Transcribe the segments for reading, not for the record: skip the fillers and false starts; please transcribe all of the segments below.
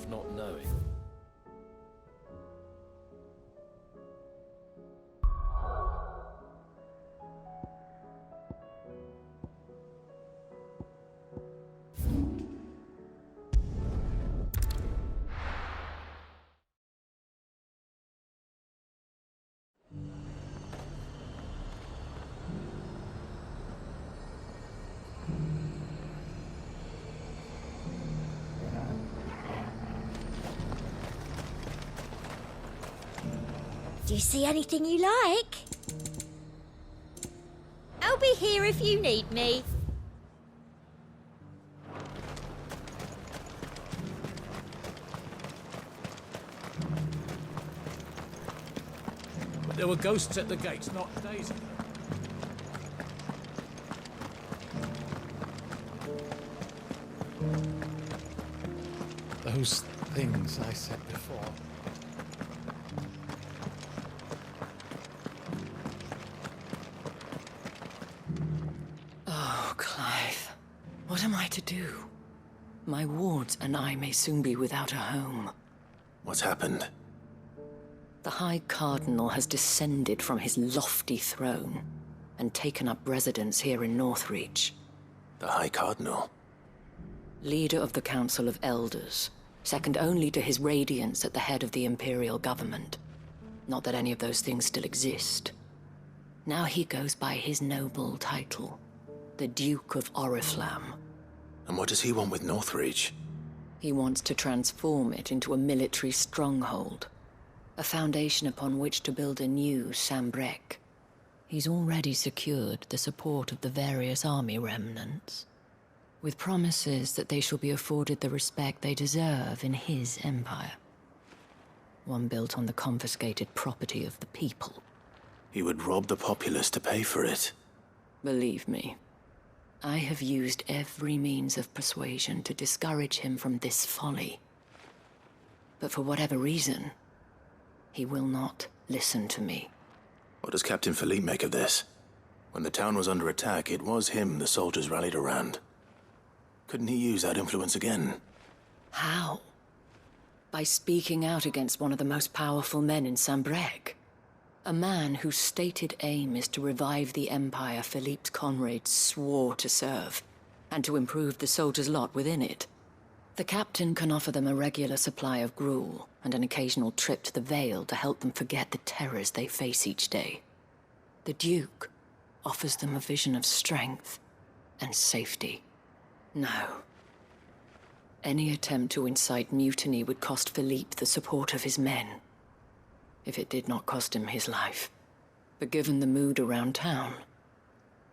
of not knowing. Do you see anything you like? I'll be here if you need me. But there were ghosts at the gates not days ago. Those things I said before. Oh, Clive. What am I to do? My wards and I may soon be without a home. What's happened? The High Cardinal has descended from his lofty throne and taken up residence here in Northreach. The High Cardinal? Leader of the Council of Elders, second only to his Radiance at the head of the Imperial government. Not that any of those things still exist. Now he goes by his noble title, the Duke of Oriflamme. And what does he want with Northreach? He wants to transform it into a military stronghold, a foundation upon which to build a new Sambrec. He's already secured the support of the various army remnants, with promises that they shall be afforded the respect they deserve in his empire. One built on the confiscated property of the people. He would rob the populace to pay for it. Believe me, I have used every means of persuasion to discourage him from this folly. But for whatever reason, he will not listen to me. What does Captain Philippe make of this? When the town was under attack, it was him the soldiers rallied around. Couldn't he use that influence again? How? By speaking out against one of the most powerful men in Sambrec. A man whose stated aim is to revive the empire Philippe's comrades swore to serve, and to improve the soldiers' lot within it. The captain can offer them a regular supply of gruel, and an occasional trip to the Vale to help them forget the terrors they face each day. The Duke offers them a vision of strength and safety. No. Any attempt to incite mutiny would cost Philippe the support of his men, if it did not cost him his life. But given the mood around town,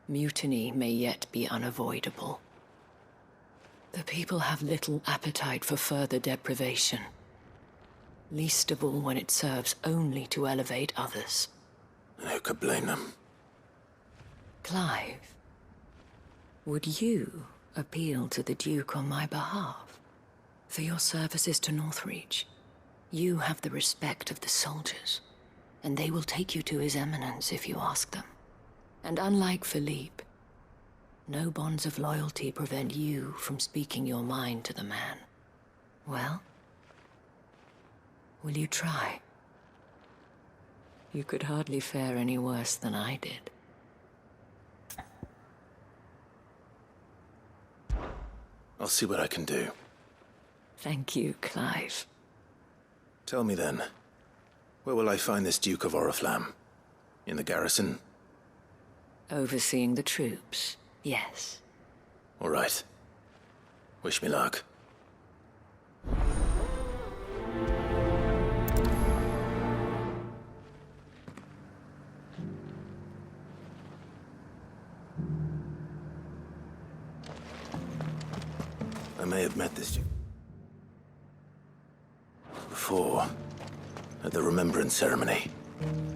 mutiny may yet be unavoidable. The people have little appetite for further deprivation, least of all when it serves only to elevate others. And who could blame them? Clive, would you appeal to the Duke on my behalf? For your services to Northreach, you have the respect of the soldiers, and they will take you to His Eminence if you ask them. And unlike Philippe, no bonds of loyalty prevent you from speaking your mind to the man. Well, will you try? You could hardly fare any worse than I did. I'll see what I can do. Thank you, Clive. Tell me then, where will I find this Duke of Oriflamme? In the garrison? Overseeing the troops, yes. All right. Wish me luck. I may have met this Duke before, at the Remembrance Ceremony.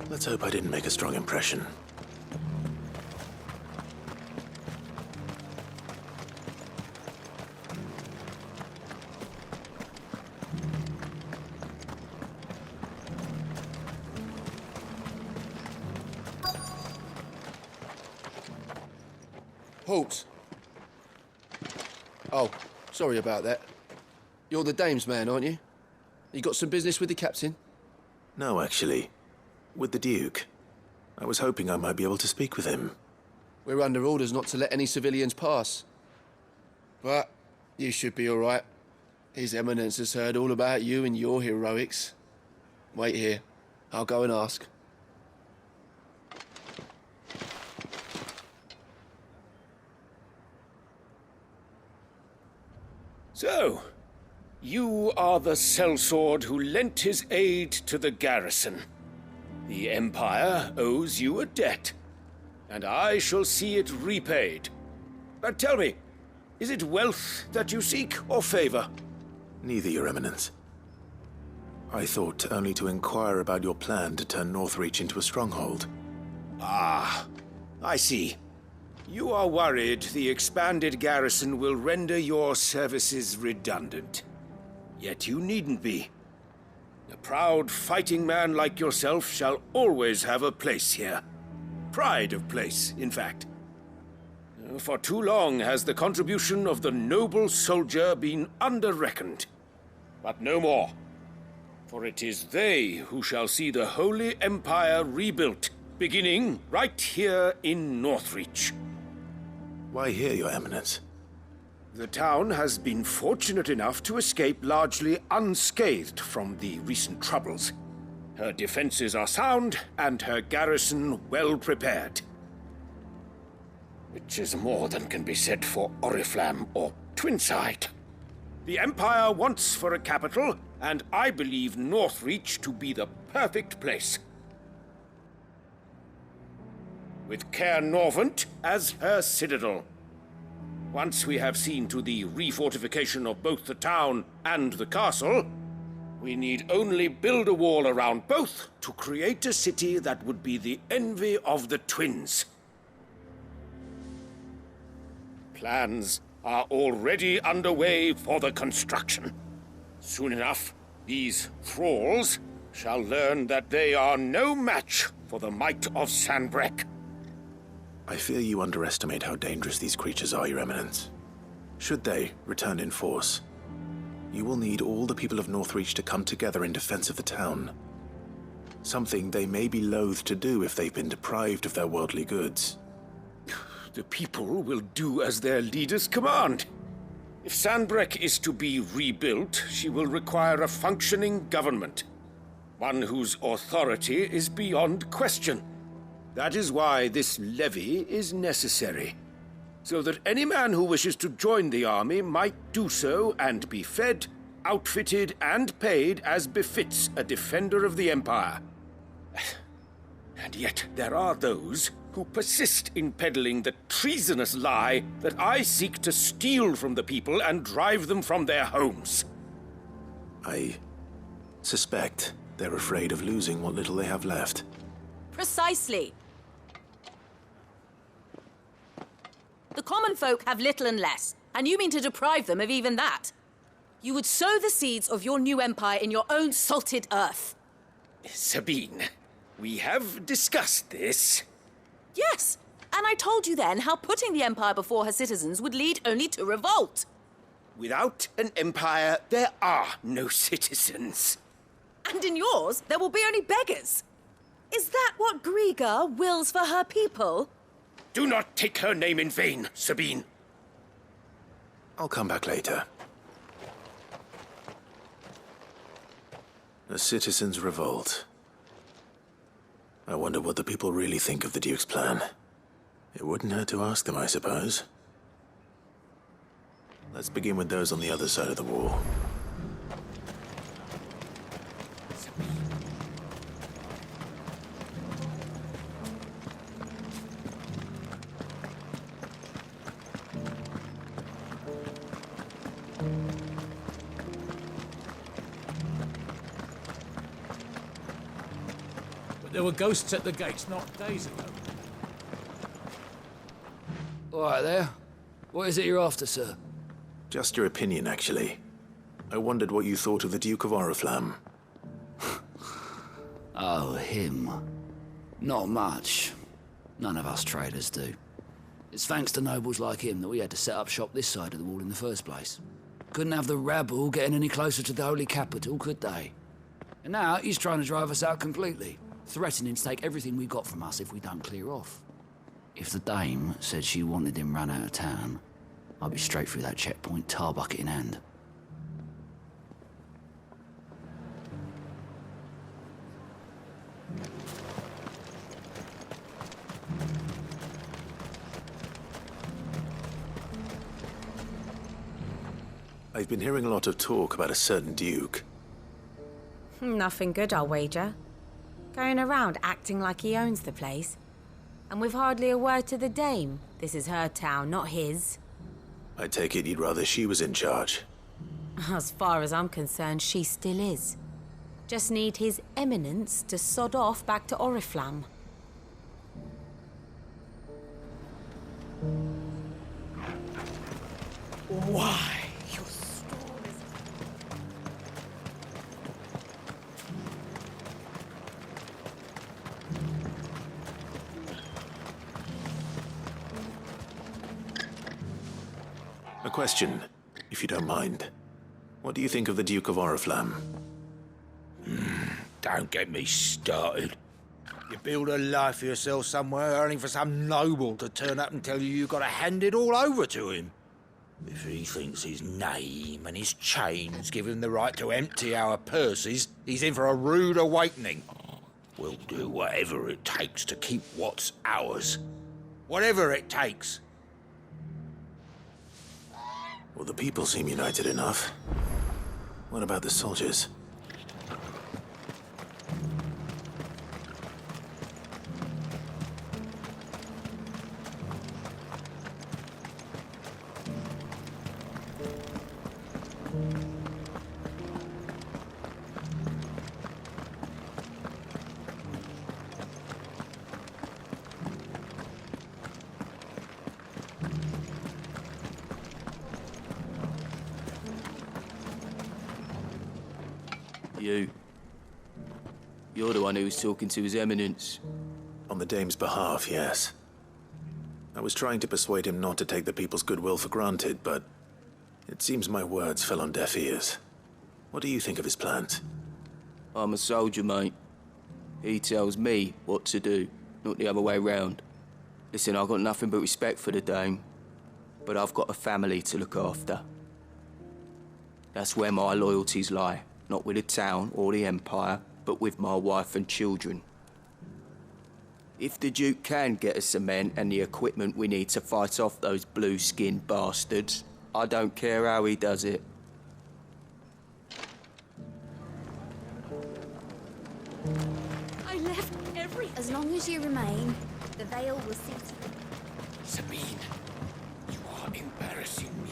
Let's hope I didn't make a strong impression. Halt! Oh, sorry about that. You're the dame's man, aren't you? You got some business with the captain? No, actually. With the Duke. I was hoping I might be able to speak with him. We're under orders not to let any civilians pass. But you should be all right. His Eminence has heard all about you and your heroics. Wait here. I'll go and ask. So, you are the sellsword who lent his aid to the garrison. The Empire owes you a debt, and I shall see it repaid. But tell me, is it wealth that you seek, or favor? Neither, Your Eminence. I thought only to inquire about your plan to turn Northreach into a stronghold. Ah, I see. You are worried the expanded garrison will render your services redundant. Yet you needn't be. A proud fighting man like yourself shall always have a place here. Pride of place, in fact. For too long has the contribution of the noble soldier been under-reckoned. But no more. For it is they who shall see the Holy Empire rebuilt, beginning right here in Northreach. Why here, Your Eminence? The town has been fortunate enough to escape largely unscathed from the recent troubles. Her defenses are sound, and her garrison well prepared. Which is more than can be said for Oriflamme or Twinside. The Empire wants for a capital, and I believe Northreach to be the perfect place. With Caer Norvent as her citadel. Once we have seen to the refortification of both the town and the castle, we need only build a wall around both to create a city that would be the envy of the twins. Plans are already underway for the construction. Soon enough, these thralls shall learn that they are no match for the might of Sanbreque. I fear you underestimate how dangerous these creatures are, Your Eminence. Should they return in force, you will need all the people of Northreach to come together in defense of the town. Something they may be loath to do if they've been deprived of their worldly goods. The people will do as their leaders command. If Sanbreque is to be rebuilt, she will require a functioning government. One whose authority is beyond question. That is why this levy is necessary. So that any man who wishes to join the army might do so and be fed, outfitted, and paid as befits a defender of the Empire. And yet there are those who persist in peddling the treasonous lie that I seek to steal from the people and drive them from their homes. I suspect they're afraid of losing what little they have left. Precisely. The common folk have little and less, and you mean to deprive them of even that. You would sow the seeds of your new empire in your own salted earth. Sabine, we have discussed this. Yes, and I told you then how putting the empire before her citizens would lead only to revolt. Without an empire, there are no citizens. And in yours, there will be only beggars. Is that what Griga wills for her people? Do not take her name in vain, Sabine. I'll come back later. A citizens' revolt. I wonder what the people really think of the Duke's plan. It wouldn't hurt to ask them, I suppose. Let's begin with those on the other side of the wall. There were ghosts at the gates not days ago. All right there. What is it you're after, sir? Just your opinion, actually. I wondered what you thought of the Duke of Oriflamme. Oh, him. Not much. None of us traders do. It's thanks to nobles like him that we had to set up shop this side of the wall in the first place. Couldn't have the rabble getting any closer to the holy capital, could they? And now he's trying to drive us out completely, threatening to take everything we got from us if we don't clear off. If the dame said she wanted him run out of town, I'd be straight through that checkpoint, tar bucket in hand. I've been hearing a lot of talk about a certain duke. Nothing good, I'll wager. Going around acting like he owns the place. And with hardly a word to the dame. This is her town, not his. I take it you'd rather she was in charge. As far as I'm concerned, she still is. Just need his eminence to sod off back to Oriflamme. Why? A question, if you don't mind. What do you think of the Duke of Oriflamme? Don't get me started. You build a life for yourself somewhere, only for some noble to turn up and tell you you've got to hand it all over to him. If he thinks his name and his chains give him the right to empty our purses, he's in for a rude awakening. We'll do whatever it takes to keep what's ours. Whatever it takes. Well, the people seem united enough. What about the soldiers? You're the one who was talking to His Eminence. On the dame's behalf, yes. I was trying to persuade him not to take the people's goodwill for granted, but it seems my words fell on deaf ears. What do you think of his plans? I'm a soldier, mate. He tells me what to do, not the other way round. Listen, I've got nothing but respect for the dame, but I've got a family to look after. That's where my loyalties lie. Not with the town or the Empire, but with my wife and children. If the Duke can get us cement and the equipment we need to fight off those blue-skinned bastards, I don't care how he does it. I left everything. As long as you remain, the veil will see to you. Sabine, you are embarrassing me.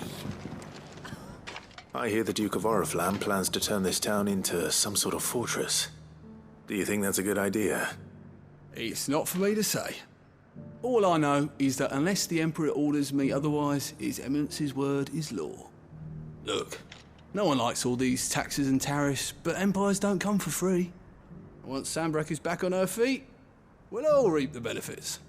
I hear the Duke of Oriflamme plans to turn this town into some sort of fortress. Do you think that's a good idea? It's not for me to say. All I know is that unless the Emperor orders me otherwise, His Eminence's word is law. Look, no one likes all these taxes and tariffs, but empires don't come for free. Once Sanbreque is back on her feet, we'll all reap the benefits.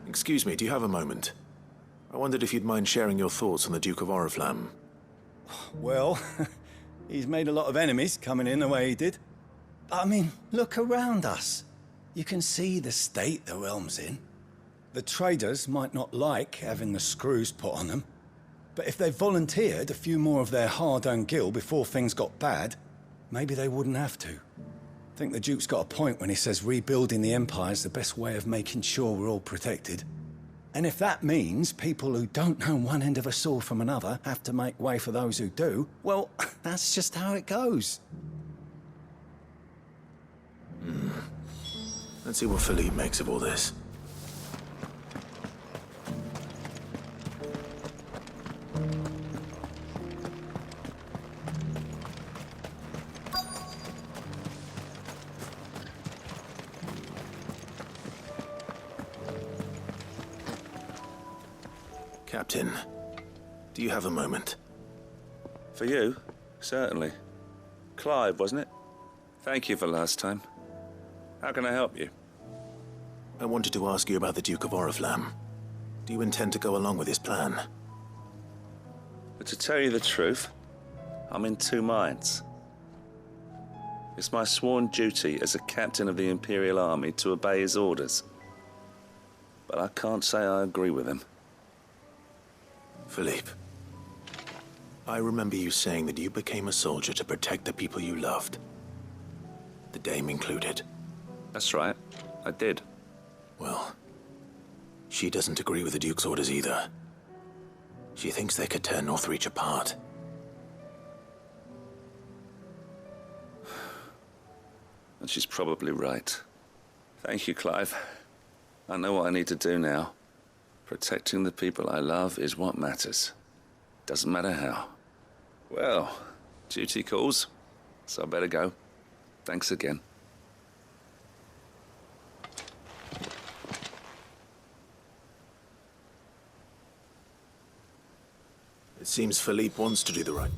Excuse me, do you have a moment? I wondered if you'd mind sharing your thoughts on the Duke of Oriflamme. Well, he's made a lot of enemies coming in the way he did. I mean, look around us. You can see the state the realm's in. The traders might not like having the screws put on them, but if they volunteered a few more of their hard-earned gil before things got bad, maybe they wouldn't have to. I think the Duke's got a point when he says rebuilding the Empire's the best way of making sure we're all protected. And if that means people who don't know one end of a sword from another have to make way for those who do, well, that's just how it goes. Let's see what Philippe makes of all this. Captain, do you have a moment? For you? Certainly. Clive, wasn't it? Thank you for last time. How can I help you? I wanted to ask you about the Duke of Oriflamme. Do you intend to go along with his plan? But to tell you the truth, I'm in two minds. It's my sworn duty as a captain of the Imperial Army to obey his orders. But I can't say I agree with him. Philippe, I remember you saying that you became a soldier to protect the people you loved. The Dame included. That's right, I did. Well, she doesn't agree with the Duke's orders either. She thinks they could tear Northreach apart. And she's probably right. Thank you, Clive. I know what I need to do now. Protecting the people I love is what matters. Doesn't matter how. Well, duty calls, so I better go. Thanks again. It seems Philippe wants to do the right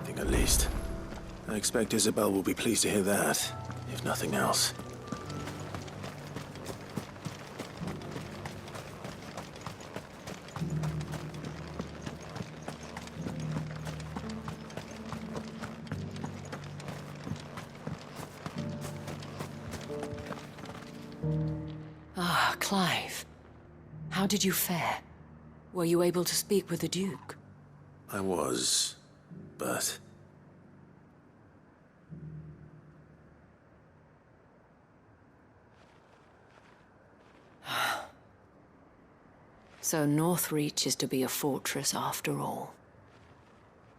thing, at least. I expect Isabel will be pleased to hear that, if nothing else. Ah, Clive. How did you fare? Were you able to speak with the Duke? I was, but... So Northreach is to be a fortress after all.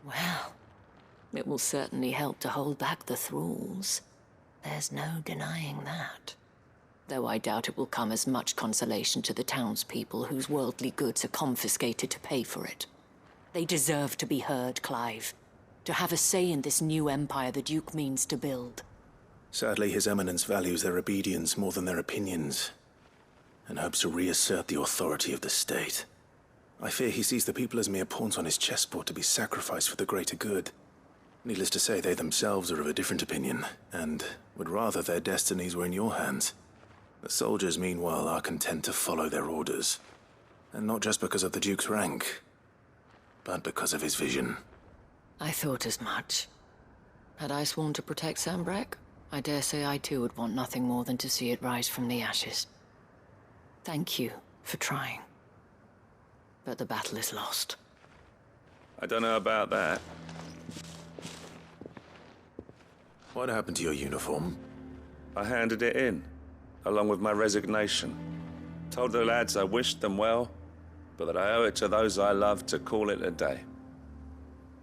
Well, it will certainly help to hold back the thralls. There's no denying that. Though I doubt it will come as much consolation to the townspeople whose worldly goods are confiscated to pay for it. They deserve to be heard, Clive. To have a say in this new empire the Duke means to build. Sadly, His Eminence values their obedience more than their opinions, and hopes to reassert the authority of the state. I fear he sees the people as mere pawns on his chessboard to be sacrificed for the greater good. Needless to say, they themselves are of a different opinion, and would rather their destinies were in your hands. The soldiers, meanwhile, are content to follow their orders. And not just because of the Duke's rank, but because of his vision. I thought as much. Had I sworn to protect Sanbreque, I dare say I too would want nothing more than to see it rise from the ashes. Thank you for trying. But the battle is lost. I don't know about that. What happened to your uniform? I handed it in, along with my resignation. Told the lads I wished them well, but that I owe it to those I love to call it a day.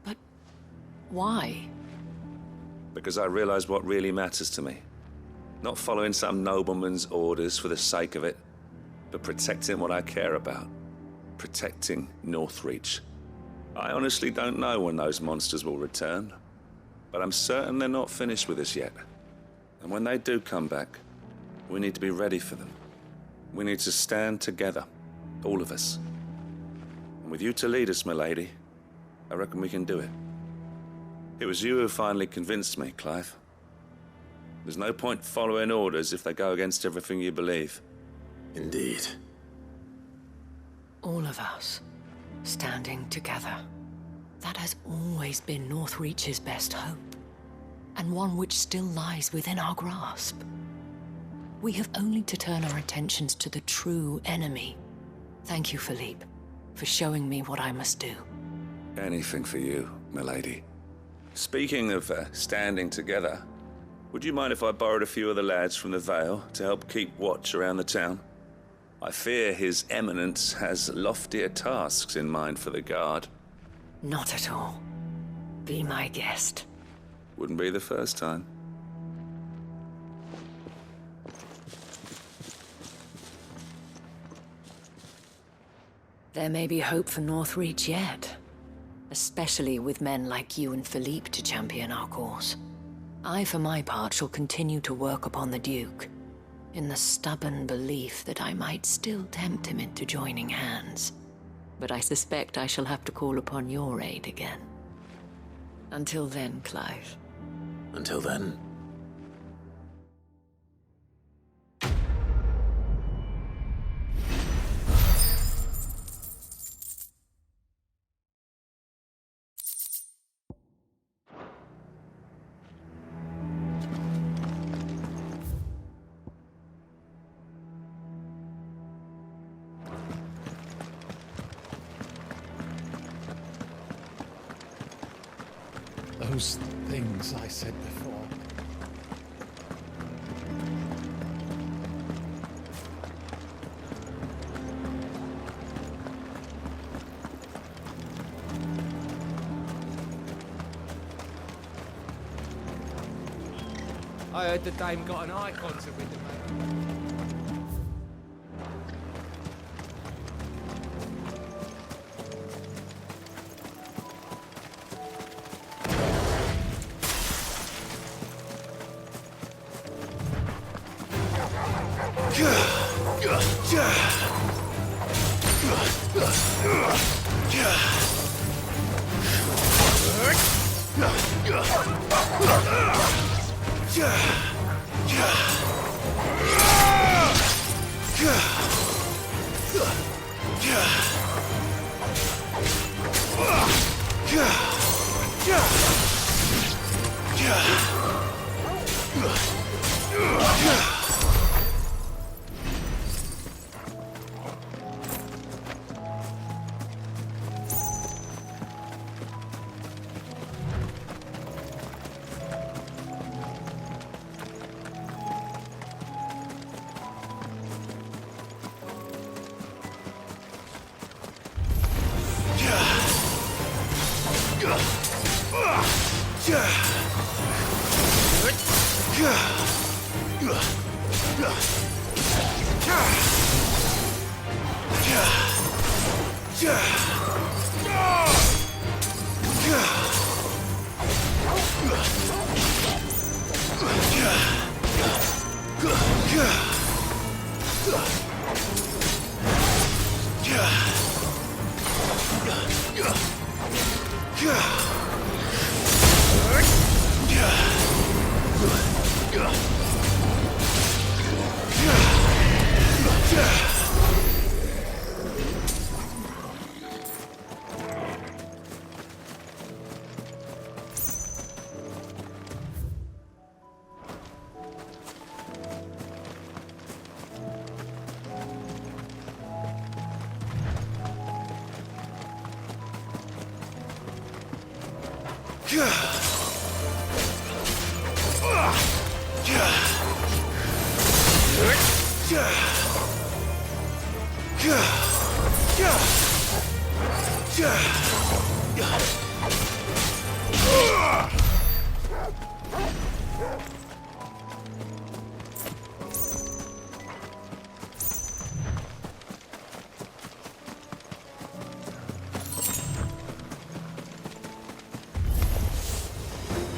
But why? Because I realized what really matters to me. Not following some nobleman's orders for the sake of it, but protecting what I care about. Protecting Northreach. I honestly don't know when those monsters will return, but I'm certain they're not finished with us yet. And when they do come back, we need to be ready for them. We need to stand together, all of us. And with you to lead us, milady, I reckon we can do it. It was you who finally convinced me, Clive. There's no point following orders if they go against everything you believe. Indeed. All of us, standing together. That has always been Northreach's best hope, and one which still lies within our grasp. We have only to turn our attentions to the true enemy. Thank you, Philippe, for showing me what I must do. Anything for you, milady. Speaking of standing together, would you mind if I borrowed a few of the lads from the Vale to help keep watch around the town? I fear His Eminence has loftier tasks in mind for the guard. Not at all. Be my guest. Wouldn't be the first time. There may be hope for Northreach yet. Especially with men like you and Philippe to champion our cause. I, for my part, shall continue to work upon the Duke. in the stubborn belief that I might still tempt him into joining hands. But I suspect I shall have to call upon your aid again. Until then, Clive. Until then. Those things I said before. I heard the dame got an Eikons with the mate.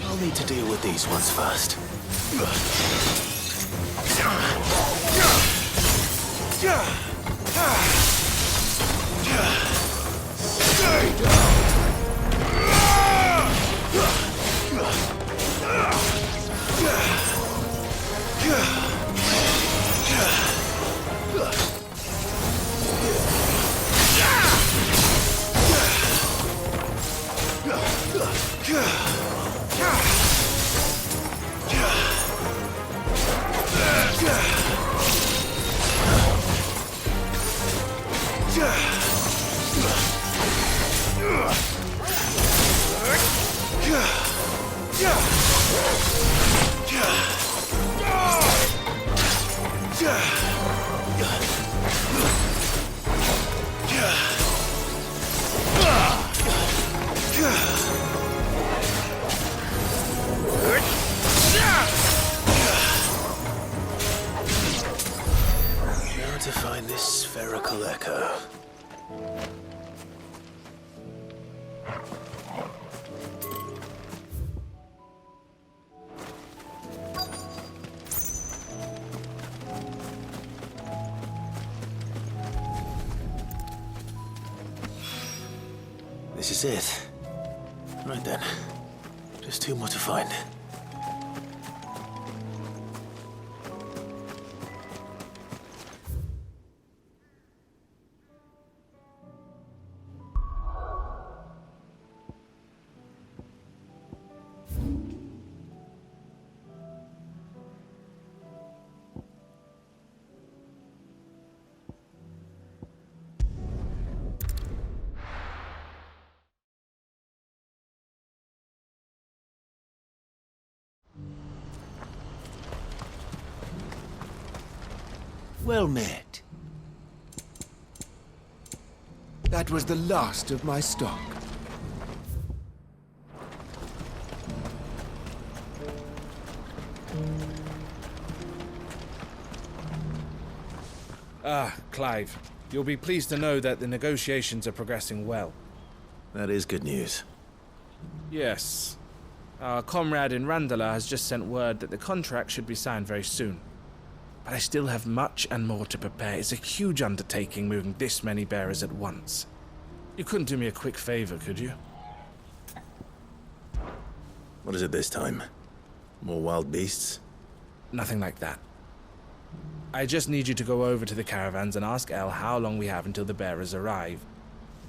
I'll need to deal with these ones first. Now to find this spherical echo. This is it. Right then. Just two more to find. Well met. That was the last of my stock. Ah, Clive. You'll be pleased to know that the negotiations are progressing well. That is good news. Yes. Our comrade in Randala has just sent word that the contract should be signed very soon. But I still have much and more to prepare. It's a huge undertaking moving this many bearers at once. You couldn't do me a quick favor, could you? What is it this time? More wild beasts? Nothing like that. I just need you to go over to the caravans and ask El how long we have until the bearers arrive.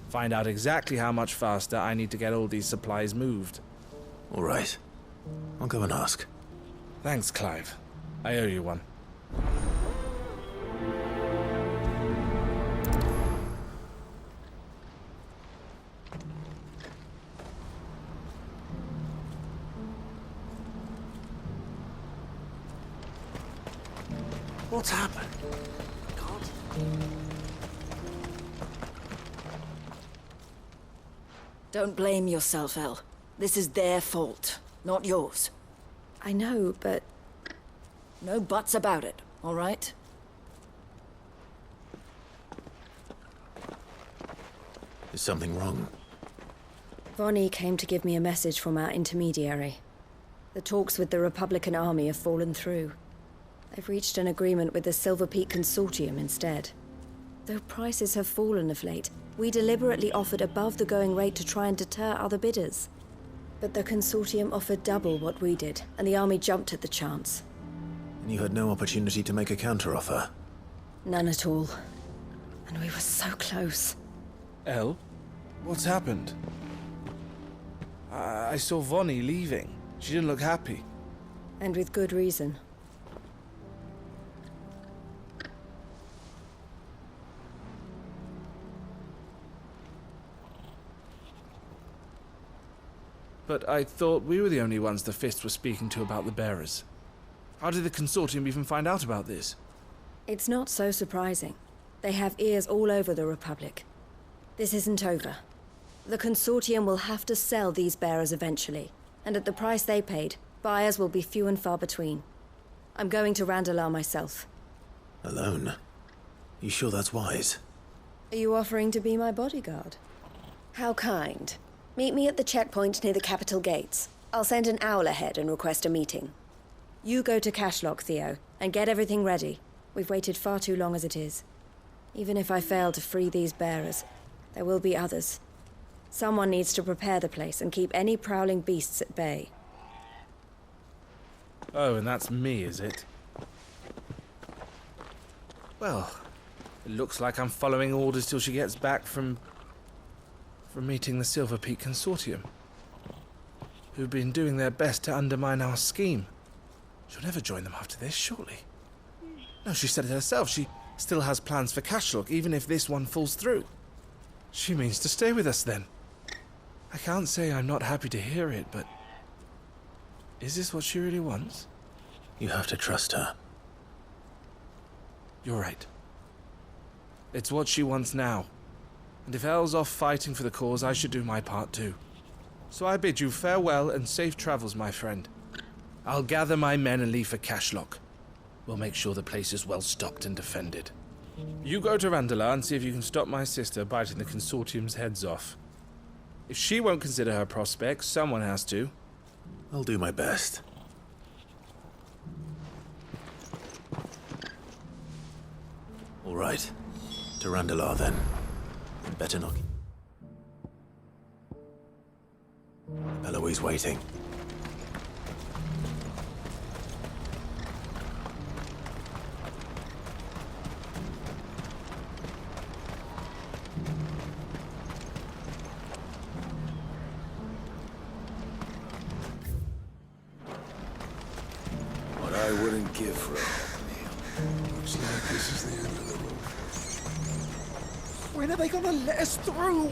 Find out exactly how much faster I need to get all these supplies moved. All right. I'll go and ask. Thanks, Clive. I owe you one. What's happened? Don't blame yourself, El. This is their fault, not yours. I know, but... No buts about it, all right? Is something wrong? Vonnie came to give me a message from our intermediary. The talks with the Republican army have fallen through. They've reached an agreement with the Silver Peak Consortium instead. Though prices have fallen of late, we deliberately offered above the going rate to try and deter other bidders. But the Consortium offered double what we did, and the army jumped at the chance. And you had no opportunity to make a counteroffer? None at all. And we were so close. El? What's happened? I saw Vonnie leaving. She didn't look happy. And with good reason. But I thought we were the only ones the Fist were speaking to about the bearers. How did the Consortium even find out about this? It's not so surprising. They have ears all over the Republic. This isn't over. The Consortium will have to sell these bearers eventually, and at the price they paid, buyers will be few and far between. I'm going to Randalar myself. Alone? You sure that's wise? Are you offering to be my bodyguard? How kind. Meet me at the checkpoint near the capital gates. I'll send an owl ahead and request a meeting. You go to Cashlock, Theo, and get everything ready. We've waited far too long as it is. Even if I fail to free these bearers, there will be others. Someone needs to prepare the place and keep any prowling beasts at bay. Oh, and that's me, is it? Well, it looks like I'm following orders till she gets back from meeting the Silver Peak Consortium, who've been doing their best to undermine our scheme. She'll never join them after this, surely. No, she said it herself. She still has plans for Cashlock, even if this one falls through. She means to stay with us, then. I can't say I'm not happy to hear it, but... is this what she really wants? You have to trust her. You're right. It's what she wants now. And if El's off fighting for the cause, I should do my part too. So I bid you farewell and safe travels, my friend. I'll gather my men and leave for Cashlock. We'll make sure the place is well stocked and defended. You go to Randalar and see if you can stop my sister biting the Consortium's heads off. If she won't consider her prospects, someone has to. I'll do my best. All right. To Randalar, then. Better not... always waiting. What I wouldn't give for a meal. Looks like this is the end of the road. When are they gonna let us through?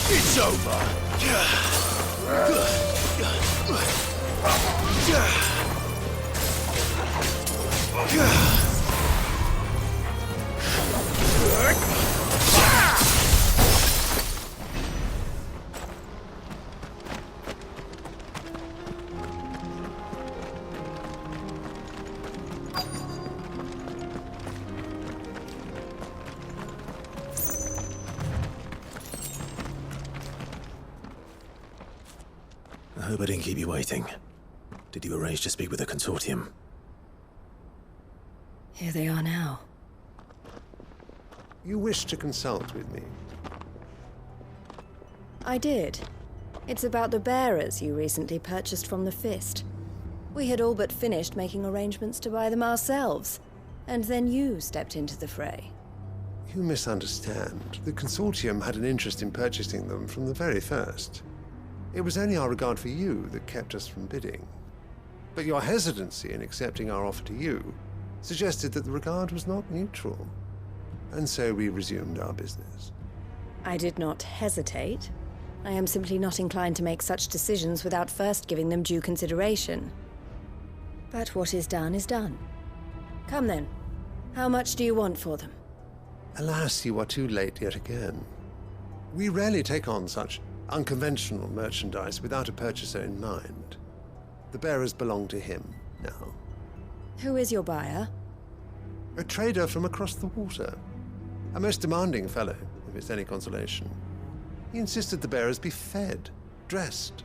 It's over. I hope I didn't keep you waiting. Did you arrange to speak with the consortium? Here they are now. You wish to consult with me? I did. It's about the bearers you recently purchased from the Fist. We had all but finished making arrangements to buy them ourselves, and then you stepped into the fray. You misunderstand. The consortium had an interest in purchasing them from the very first. It was only our regard for you that kept us from bidding. But your hesitancy in accepting our offer to you suggested that the regard was not mutual. And so we resumed our business. I did not hesitate. I am simply not inclined to make such decisions without first giving them due consideration. But what is done is done. Come then. How much do you want for them? Alas, you are too late yet again. We rarely take on such unconventional merchandise without a purchaser in mind. The bearers belong to him now. Who is your buyer? A trader from across the water. A most demanding fellow, if it's any consolation. He insisted the bearers be fed, dressed,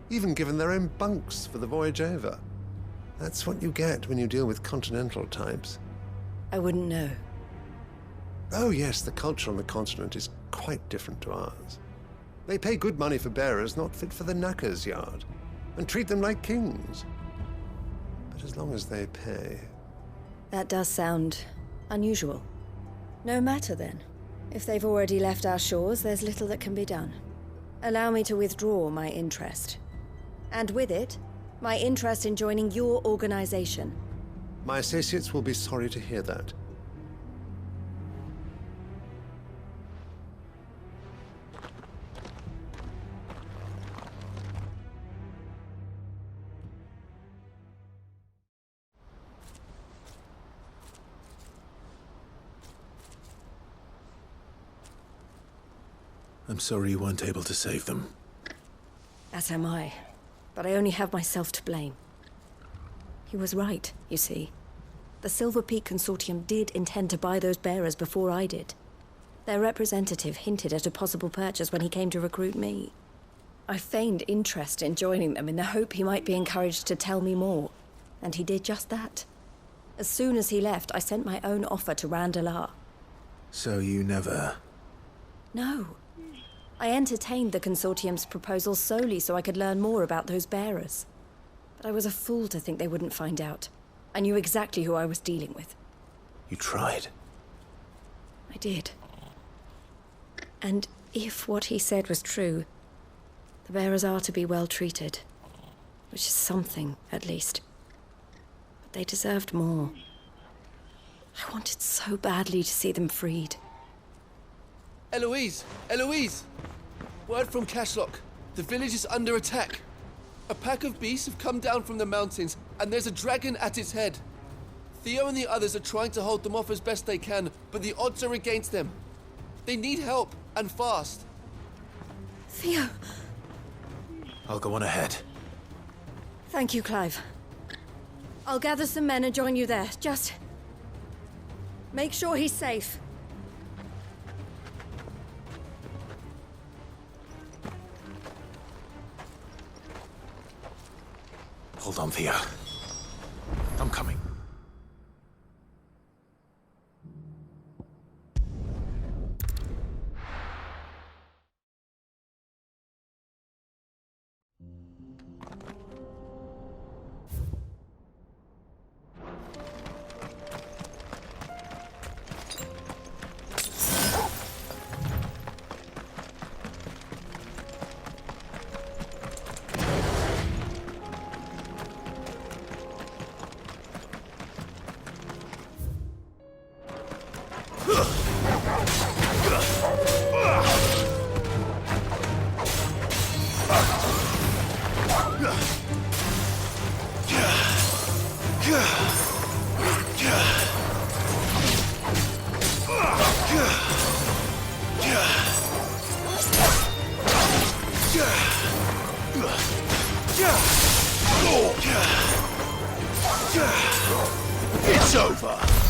even given their own bunks for the voyage over. That's what you get when you deal with continental types. I wouldn't know. Oh yes, the culture on the continent is quite different to ours. They pay good money for bearers not fit for the knacker's yard, and treat them like kings. But as long as they pay... That does sound unusual. No matter then. If they've already left our shores, there's little that can be done. Allow me to withdraw my interest. And with it, my interest in joining your organization. My associates will be sorry to hear that. I'm sorry you weren't able to save them. As am I. But I only have myself to blame. He was right, you see. The Silver Peak Consortium did intend to buy those bearers before I did. Their representative hinted at a possible purchase when he came to recruit me. I feigned interest in joining them in the hope he might be encouraged to tell me more, and he did just that. As soon as he left, I sent my own offer to Randalar. So you never... No. I entertained the Consortium's proposal solely so I could learn more about those bearers. But I was a fool to think they wouldn't find out. I knew exactly who I was dealing with. You tried. I did. And if what he said was true, the bearers are to be well treated. Which is something, at least. But they deserved more. I wanted so badly to see them freed. Eloise! Eloise! Word from Cashlock. The village is under attack. A pack of beasts have come down from the mountains, and there's a dragon at its head. Theo and the others are trying to hold them off as best they can, but the odds are against them. They need help, and fast. Theo! I'll go on ahead. Thank you, Clive. I'll gather some men and join you there. Just... make sure he's safe. Hold on, Theo. I'm coming. It's over!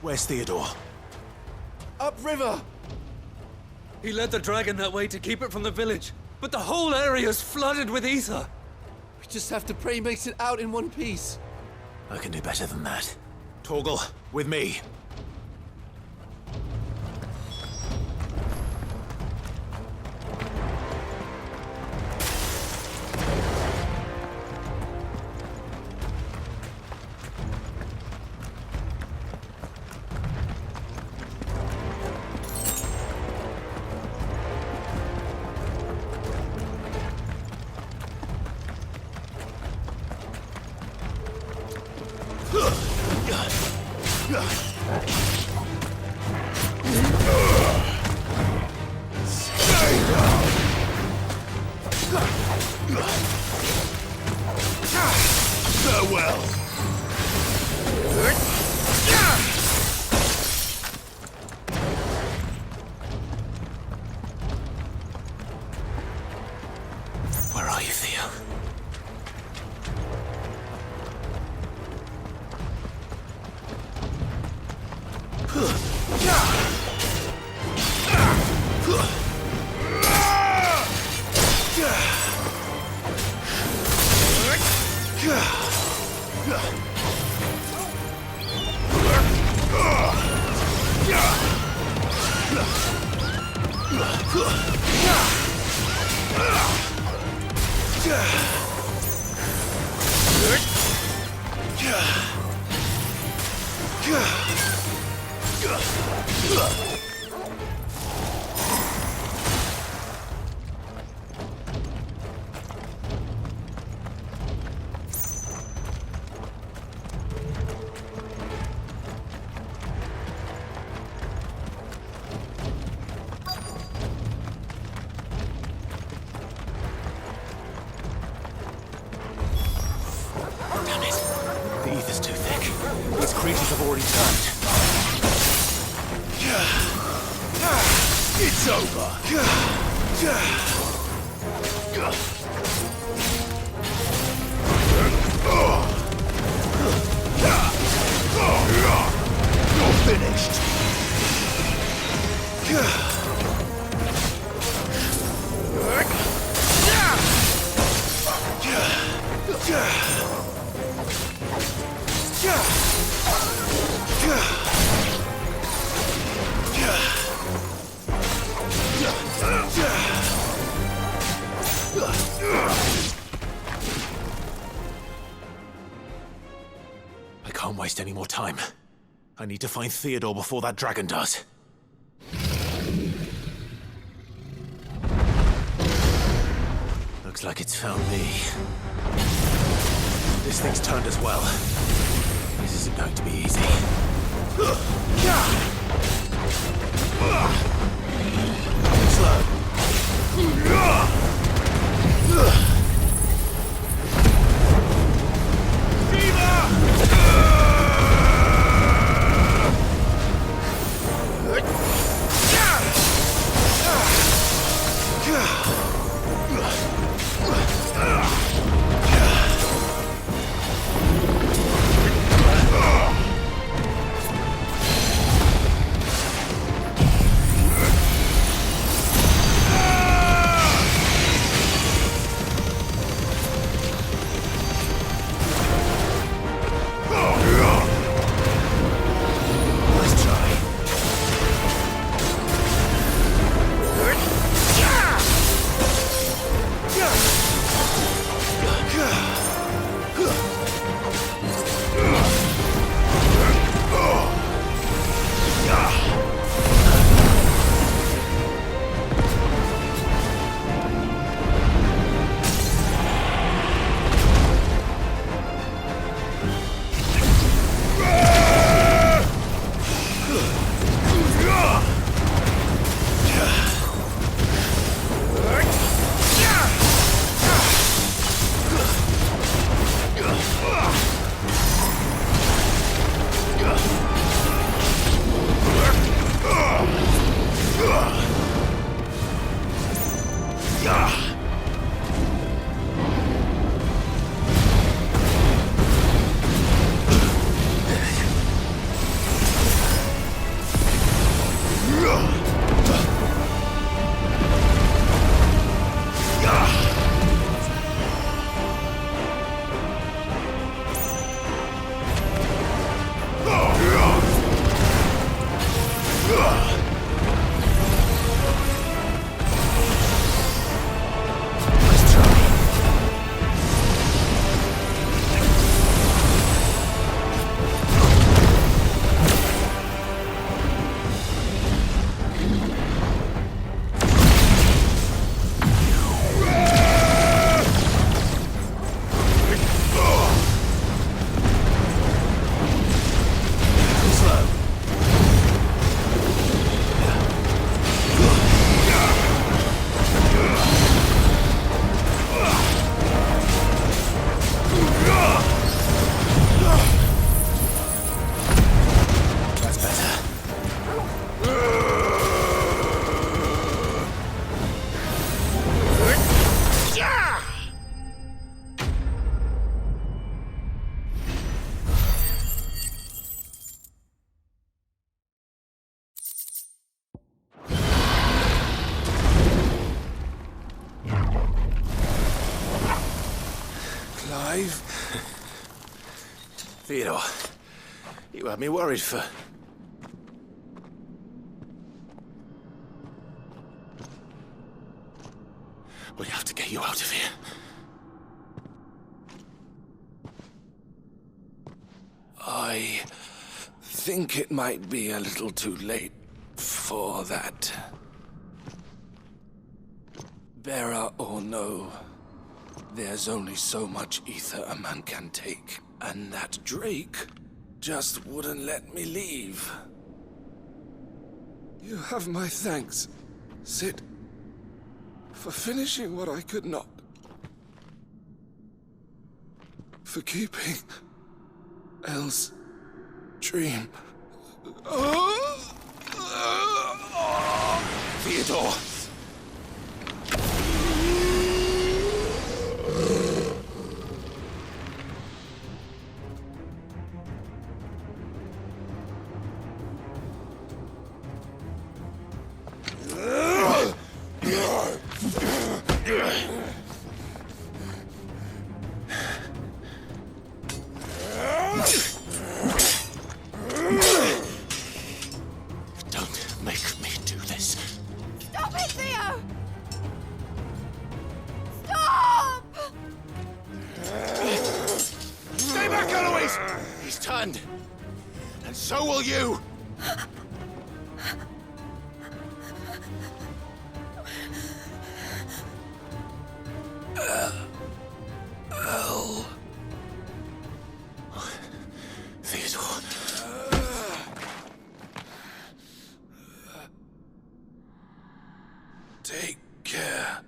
Where's Theodore? Upriver! He led the dragon that way to keep it from the village, but the whole area's flooded with aether. We just have to pray he makes it out in one piece. I can do better than that. Torgal, with me. Farewell. Where are you, Theo? creatures have already turned. It's over. You're finished. I can't waste any more time. I need to find Theodore before that dragon does. Looks like it's found me. This thing's turned as well. This isn't going to be easy. Slow. Clive? Theodore, you had me worried for... We have to get you out of here. I think it might be a little too late for that. Bearer or no, there's only so much ether a man can take, and that Drake just wouldn't let me leave. You have my thanks, Sid, for finishing what I could not. For keeping Elle's dream. Theodore! So will you! Elle. Theodore. Take care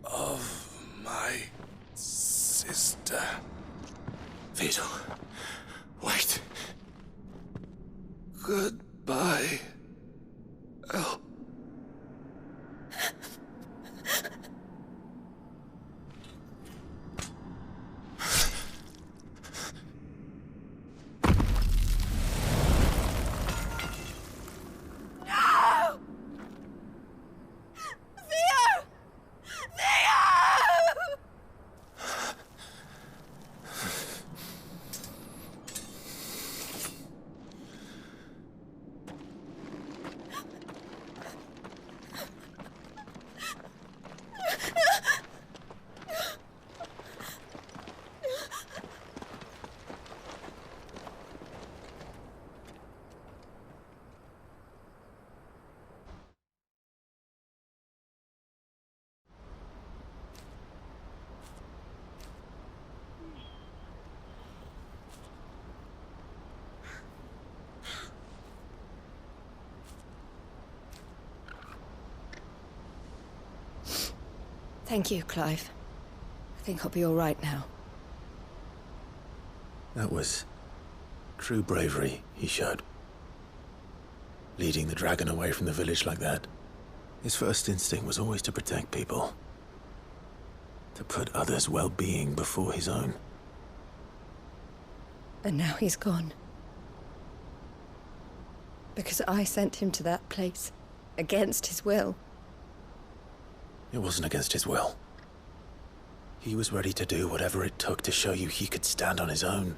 of my sister. Theodore. Wait. Goodbye, Elle. Thank you, Clive. I think I'll be all right now. That was true bravery he showed. Leading the dragon away from the village like that. His first instinct was always to protect people. To put others' well-being before his own. And now he's gone. Because I sent him to that place, against his will. It wasn't against his will. He was ready to do whatever it took to show you he could stand on his own.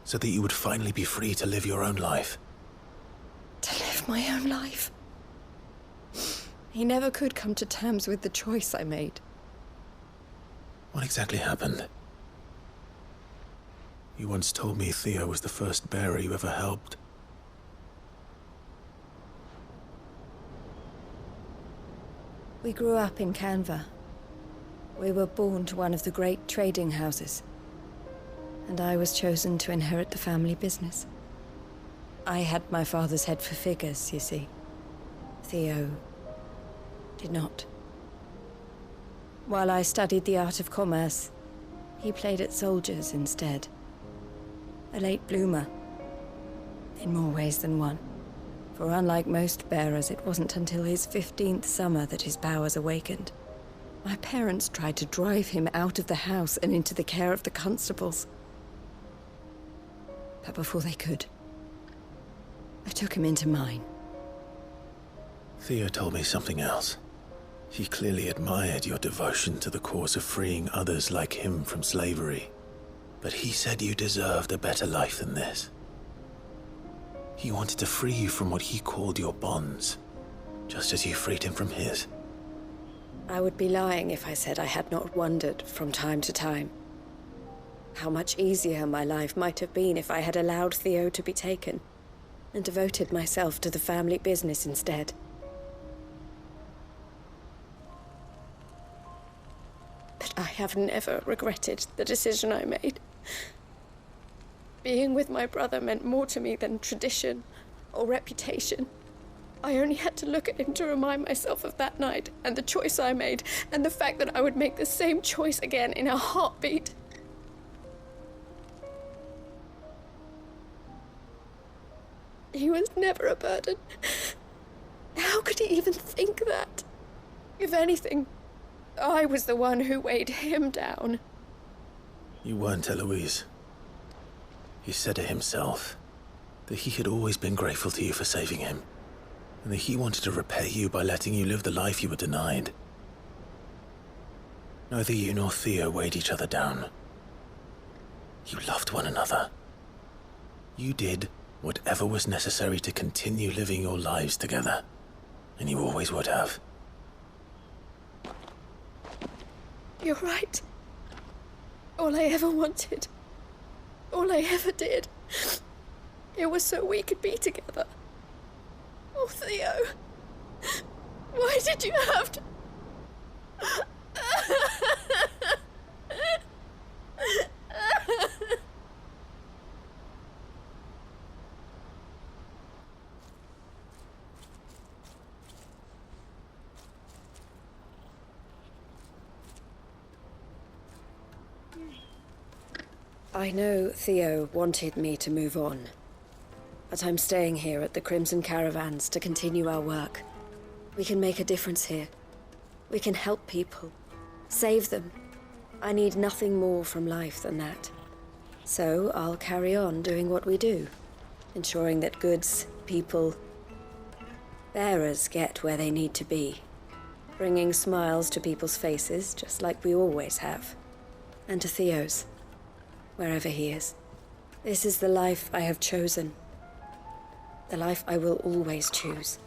So that you would finally be free to live your own life. To live my own life? He never could come to terms with the choice I made. What exactly happened? You once told me Theo was the first bearer you ever helped. We grew up in Canva. We were born to one of the great trading houses. And I was chosen to inherit the family business. I had my father's head for figures, you see. Theo did not. While I studied the art of commerce, he played at soldiers instead. A late bloomer. In more ways than one. For unlike most bearers, it wasn't until his 15th summer that his powers awakened. My parents tried to drive him out of the house and into the care of the constables. But before they could, I took him into mine. Theo told me something else. He clearly admired your devotion to the cause of freeing others like him from slavery. But he said you deserved a better life than this. He wanted to free you from what he called your bonds, just as you freed him from his. I would be lying if I said I had not wondered from time to time how much easier my life might have been if I had allowed Theo to be taken and devoted myself to the family business instead. But I have never regretted the decision I made. Being with my brother meant more to me than tradition or reputation. I only had to look at him to remind myself of that night and the choice I made and the fact that I would make the same choice again in a heartbeat. He was never a burden. How could he even think that? If anything, I was the one who weighed him down. You weren't, Eloise. He said it himself, that he had always been grateful to you for saving him, and that he wanted to repay you by letting you live the life you were denied. Neither you nor Theo weighed each other down. You loved one another. You did whatever was necessary to continue living your lives together, and you always would have. You're right. All I ever wanted, all I ever did, it was so we could be together. Oh, Theo, why did you have to... I know Theo wanted me to move on, but I'm staying here at the Crimson Caravans to continue our work. We can make a difference here. We can help people, save them. I need nothing more from life than that. So I'll carry on doing what we do, ensuring that goods, people, bearers get where they need to be, bringing smiles to people's faces just like we always have, and to Theo's, wherever he is. This is the life I have chosen. The life I will always choose.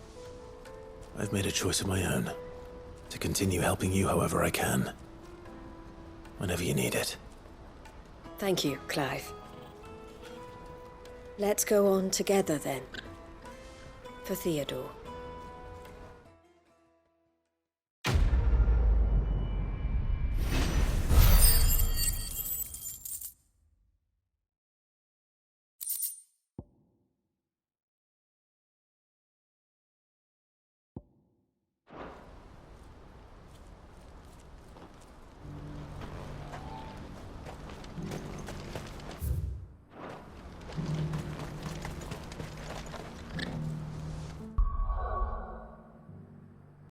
I've made a choice of my own, to continue helping you however I can, whenever you need it. Thank you, Clive. Let's go on together then. For Theodore.